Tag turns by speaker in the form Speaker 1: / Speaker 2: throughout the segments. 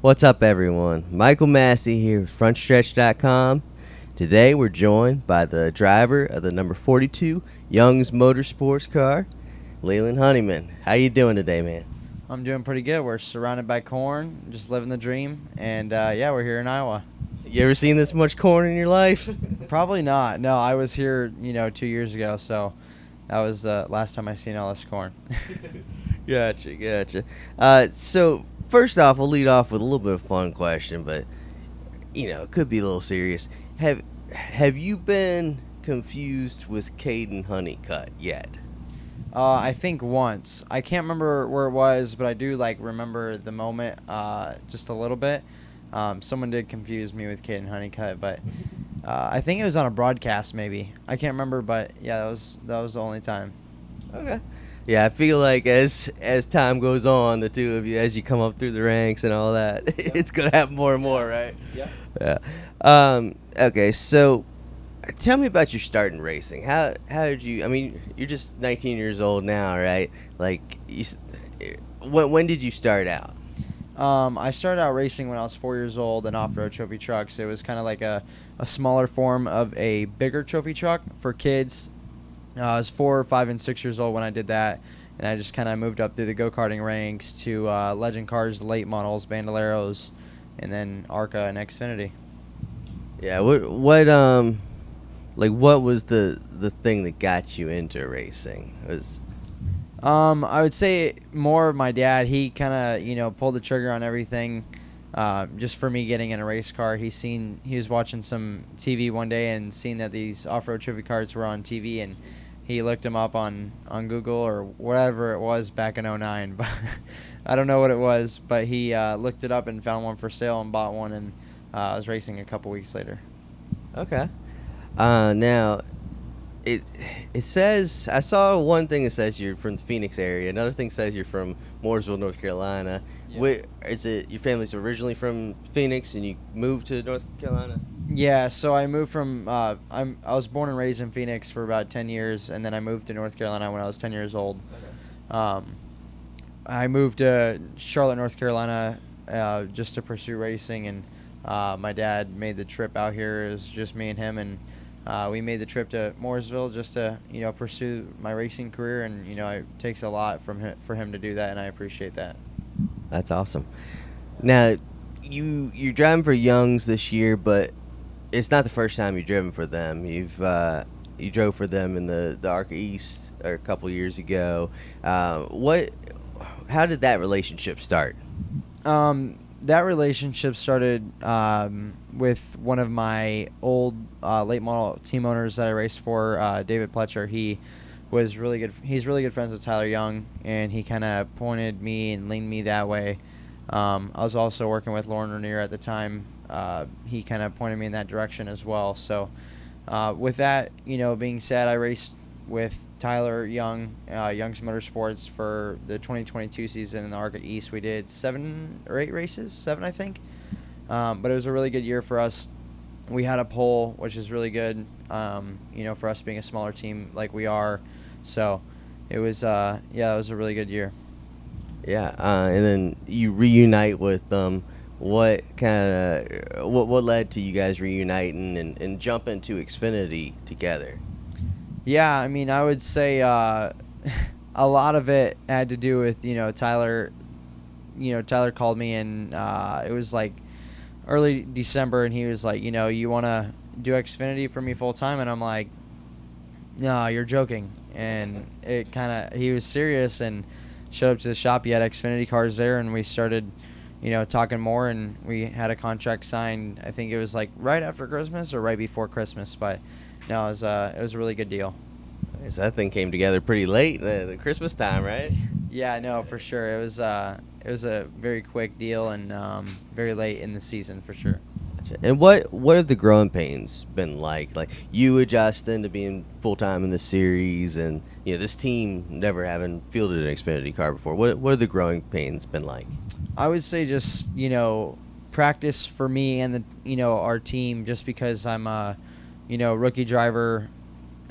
Speaker 1: What's up, everyone? Michael Massie here with Frontstretch.com. Today we're joined by the driver of the number 42 Young's Motorsports car, Leland Honeyman. How you doing today, man?
Speaker 2: I'm doing pretty good. We're surrounded by corn, just living the dream, and yeah, we're here in Iowa.
Speaker 1: You ever seen this much corn in your life?
Speaker 2: Probably not. No, I was here, 2 years ago, so that was the last time I seen all this corn.
Speaker 1: Gotcha. So first off, we'll lead off with a little bit of a fun question, but it could be a little serious. Have you been confused with Caden Honeycutt yet?
Speaker 2: I think once. I can't remember where it was, but I do remember the moment just a little bit. Someone did confuse me with Caden Honeycutt, but I think it was on a broadcast maybe. I can't remember, but yeah, that was the only time.
Speaker 1: Okay. Yeah, I feel like as time goes on, the two of you, as you come up through the ranks and all that, it's gonna happen more and more, right?
Speaker 2: Yeah.
Speaker 1: Okay, so tell me about your start in racing. How did you? I mean, you're just 19 years old now, right? When did you start out?
Speaker 2: I started out racing when I was 4 years old in off-road trophy trucks. It was kind of like a smaller form of a bigger trophy truck for kids. I was 4, 5, and 6 years old when I did that, and I just kind of moved up through the go-karting ranks to legend cars, late models, Bandoleros, and then ARCA and Xfinity.
Speaker 1: Yeah, what was the thing that got you into racing?
Speaker 2: I would say more of my dad. He kind of, pulled the trigger on everything just for me getting in a race car. He was watching some TV one day and seen that these off-road trophy cars were on TV, and he looked them up on Google or whatever it was back in '09. But I don't know what it was, but he looked it up and found one for sale and bought one, and I was racing a couple weeks later.
Speaker 1: Okay. Now, it says, I saw one thing that says you're from the Phoenix area. Another thing says you're from Mooresville, North Carolina.
Speaker 2: Yeah.
Speaker 1: Is it your family's originally from Phoenix and you moved to North Carolina?
Speaker 2: Yeah, so I moved from I was born and raised in Phoenix for about 10 years, and then I moved to North Carolina when I was 10 years old.
Speaker 1: Okay.
Speaker 2: I moved to Charlotte, North Carolina, just to pursue racing, and my dad made the trip out here. It was just me and him, and we made the trip to Mooresville just to pursue my racing career, and it takes a lot for him to do that, and I appreciate that.
Speaker 1: That's awesome. Now, you're driving for Young's this year, but it's not the first time you've driven for them. You drove for them in the ARCA East a couple years ago. How did that relationship start?
Speaker 2: That relationship started with one of my old late model team owners that I raced for, David Pletcher. He was really good. He's really good friends with Tyler Young, and he kind of pointed me and leaned me that way. I was also working with Lauren Ranier at the time. He kind of pointed me in that direction as well. So with that, being said, I raced with Tyler Young, Young's Motorsports for the 2022 season in the ARCA East. We did 7 or 8 races, 7 I think. But it was a really good year for us. We had a pole, which is really good, for us being a smaller team like we are. So it was, it was a really good year.
Speaker 1: Yeah, and then you reunite with them. What led to you guys reuniting and jumping to Xfinity together?
Speaker 2: Yeah, I mean, I would say a lot of it had to do with, Tyler. Tyler called me, and it was like early December, and he was like, you want to do Xfinity for me full time? And I'm like, no, you're joking. And he was serious and showed up to the shop. He had Xfinity cars there, and we started, talking more, and we had a contract signed. I think it was like right after Christmas or right before Christmas, but no, it was a really good deal.
Speaker 1: So that thing came together pretty late, the Christmas time, right?
Speaker 2: Yeah, no, for sure. It was a very quick deal and very late in the season for sure.
Speaker 1: And what have the growing pains been like? Like you adjusting to being full time in the series, and this team never having fielded an Xfinity car before. What have the growing pains been like?
Speaker 2: I would say just practice for me and our team, just because I'm a rookie driver.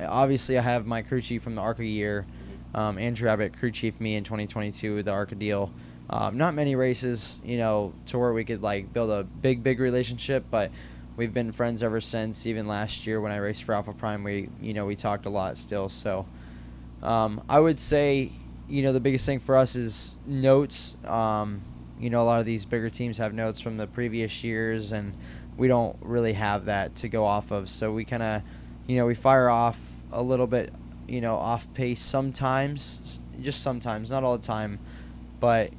Speaker 2: Obviously, I have my crew chief from the ARCA year. Andrew Abbott crew chief me in 2022 with the ARCA deal. Not many races, to where we could like build a big relationship, but we've been friends ever since. Even last year when I raced for Alpha Prime, we talked a lot still. So I would say, the biggest thing for us is notes. A lot of these bigger teams have notes from the previous years, and we don't really have that to go off of. So we kind of, we fire off a little bit, off pace sometimes, just sometimes, not all the time. But,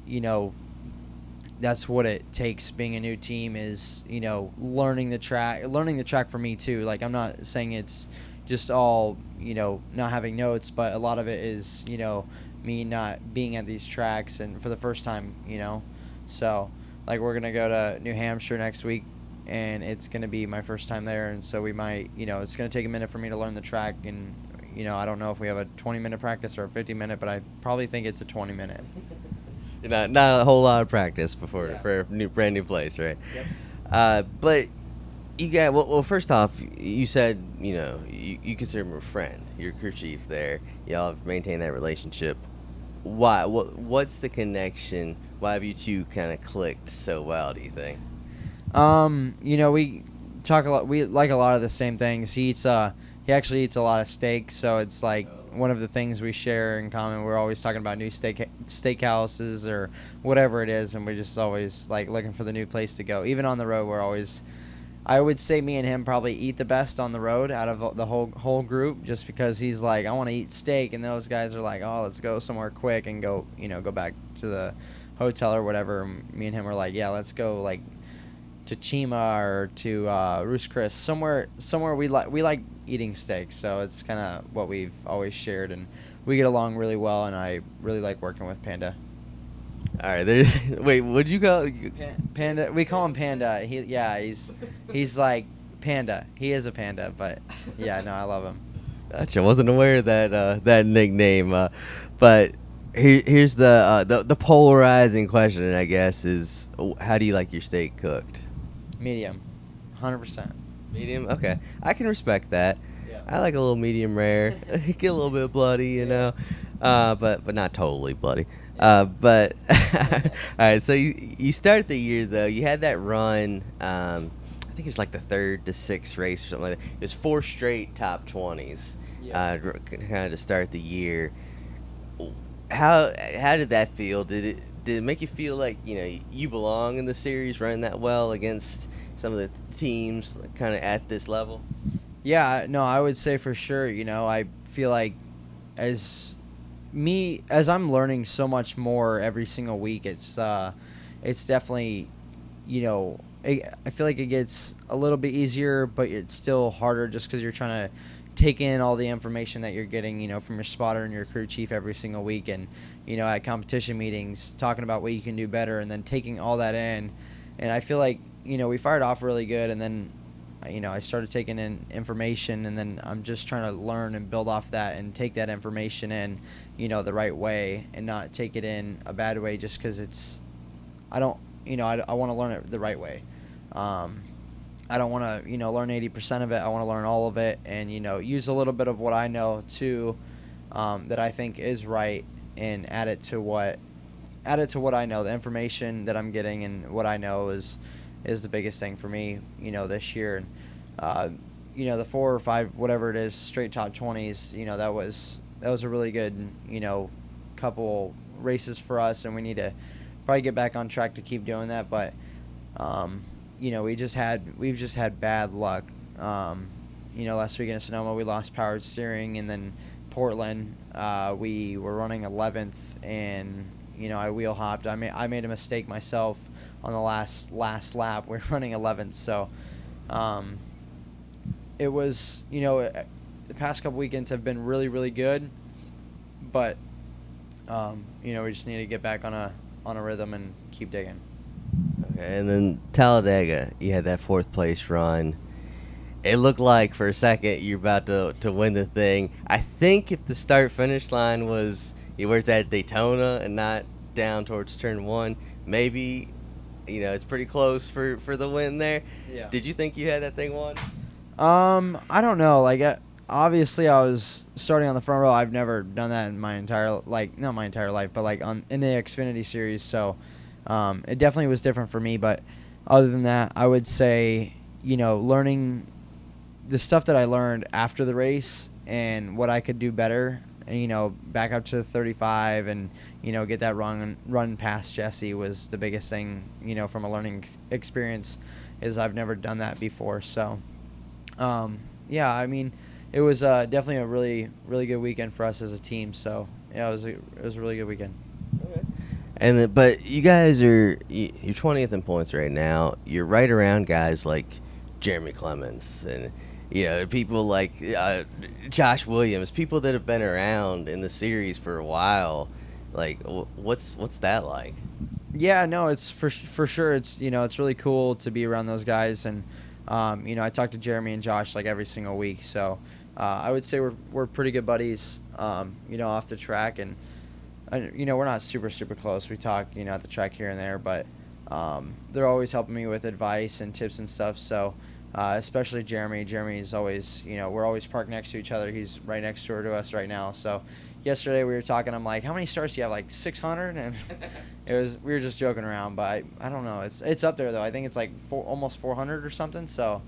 Speaker 2: that's what it takes being a new team is, learning the track for me too. Like, I'm not saying it's just all, not having notes, but a lot of it is, me not being at these tracks and for the first time, So, like, we're going to go to New Hampshire next week, and it's going to be my first time there. And so we might, it's going to take a minute for me to learn the track. And, I don't know if we have a 20-minute practice or a 50-minute, but I probably think it's a 20-minute.
Speaker 1: Not a whole lot of practice for a brand new place, right?
Speaker 2: Yep.
Speaker 1: But you got well. First off, you said you consider him a friend. Your crew chief there. Y'all have maintained that relationship. Why? What's the connection? Why have you two kind of clicked so well? Do you think?
Speaker 2: We talk a lot. We like a lot of the same things. He actually eats a lot of steak, so it's like one of the things we share in common. We're always talking about new steakhouses or whatever it is, and we're just always like looking for the new place to go. Even on the road, we're always. I would say me and him probably eat the best on the road out of the whole group, just because he's like, I want to eat steak, and those guys are like, oh, let's go somewhere quick and go back to the hotel or whatever. And me and him are like, yeah, let's go like to Chima or to Roost Chris, somewhere we like eating steak, so it's kind of what we've always shared, and we get along really well, and I really like working with Panda.
Speaker 1: All right, wait, what'd you call
Speaker 2: Panda? We call him Panda. He's like Panda. He is a panda, but yeah, no, I love him.
Speaker 1: Gotcha. Wasn't aware of that nickname, but here's the polarizing question, I guess, is how do you like your steak cooked?
Speaker 2: Medium, 100%.
Speaker 1: Medium? Okay. I can respect that.
Speaker 2: Yeah.
Speaker 1: I like a little medium rare. Get a little bit bloody, you know. But not totally bloody. But all right, so you start the year though. You had that run, I think it was like the 3rd to 6th race or something like that. It was 4 straight top 20s.
Speaker 2: Yeah.
Speaker 1: Kind of to start the year. How did that feel? Did it make you feel like you belong in the series, running that well against some of the teams kind of at this level?
Speaker 2: Yeah, no, I would say for sure. I feel like as I'm learning so much more every single week, it's definitely, I feel like it gets a little bit easier, but it's still harder just because you're trying to take in all the information that you're getting, from your spotter and your crew chief every single week, and at competition meetings talking about what you can do better, and then taking all that in. And I feel like we fired off really good, and then I started taking in information, and then I'm just trying to learn and build off that and take that information in the right way, and not take it in a bad way just because I want to learn it the right way. I don't want to learn 80% of it. I want to learn all of it, and use a little bit of what I know too, that I think is right, and add it to what I know. The information that I'm getting and what I know is the biggest thing for me this year. And the 4 or 5 whatever it is straight top 20s, that was a really good couple races for us, and we need to probably get back on track to keep doing that. But we've just had bad luck. Last week in Sonoma we lost powered steering, and then Portland we were running 11th, and I wheel hopped. I made a mistake myself on the last lap. We're running 11th, so it was the past couple weekends have been really, really good, but we just need to get back on a rhythm and keep digging.
Speaker 1: Okay, and then Talladega, you had that 4th place run. It looked like for a second you're about to win the thing. I think if the start finish line was where it's at Daytona and not down towards turn 1, maybe it's pretty close for the win there.
Speaker 2: Yeah.
Speaker 1: Did you think you had that thing won?
Speaker 2: I don't know. Like obviously I was starting on the front row. I've never done that in my entire, like, not my entire life, but like in the Xfinity Series. So it definitely was different for me. But other than that, I would say, learning the stuff that I learned after the race and what I could do better, and, back up to 35 and, get that run past Jesse was the biggest thing, from a learning experience, is I've never done that before. So, yeah, I mean, it was definitely a really, really good weekend for us as a team. So, yeah, it was a really good weekend.
Speaker 1: Okay. And but you guys are you're 20th in points right now. You're right around guys like Jeremy Clements and people like Josh Williams, people that have been around in the series for a while. Like, what's that like?
Speaker 2: Yeah, no, it's for sure. It's it's really cool to be around those guys, and I talk to Jeremy and Josh like every single week. So I would say we're pretty good buddies, off the track, and we're not super close. We talk at the track here and there, but they're always helping me with advice and tips and stuff. So especially Jeremy. Jeremy's always we're always parked next to each other. He's right next door to us right now. So yesterday we were talking. I'm like, how many starts do you have? Like 600? And we were just joking around, but I don't know. It's up there though. I think it's like almost 400 or something. So,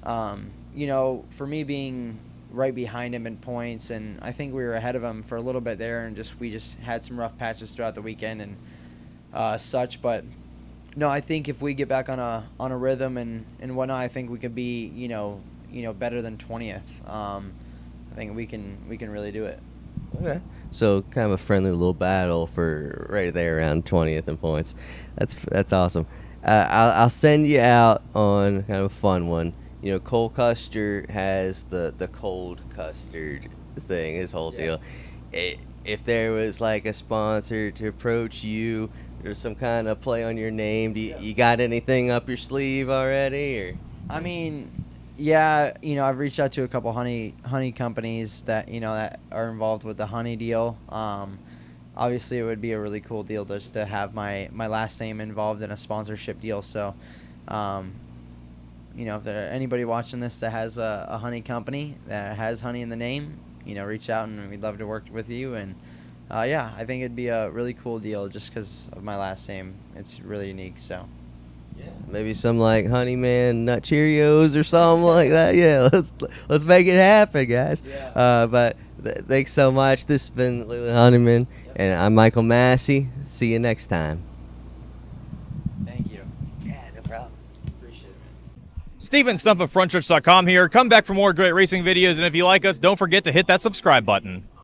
Speaker 2: for me being right behind him in points, and I think we were ahead of him for a little bit there, and we just had some rough patches throughout the weekend and such. But no, I think if we get back on a rhythm and whatnot, I think we could be better than 20th. I think we can really do it.
Speaker 1: Okay. So kind of a friendly little battle for right there around 20th in points. That's awesome. I'll send you out on kind of a fun one. Cole Custer has the cold custard thing, his whole deal. If there was like a sponsor to approach you or some kind of play on your name, you got anything up your sleeve already? Or
Speaker 2: I mean, yeah, I've reached out to a couple honey companies that that are involved with the honey deal. Obviously, it would be a really cool deal just to have my last name involved in a sponsorship deal. So, if there anybody watching this that has a honey company that has honey in the name, reach out and we'd love to work with you. And yeah, I think it'd be a really cool deal just because of my last name. It's really unique. So.
Speaker 1: Yeah, maybe some like Honeyman Nut Cheerios or something like that. Yeah, let's make it happen, guys.
Speaker 2: Yeah.
Speaker 1: But thanks so much. This has been Leland Honeyman, and I'm Michael Massie. See you next time.
Speaker 2: Thank you.
Speaker 1: Yeah, no problem.
Speaker 2: Appreciate it, man.
Speaker 3: Steven Stump of Frontstretch.com here. Come back for more great racing videos, and if you like us, don't forget to hit that subscribe button.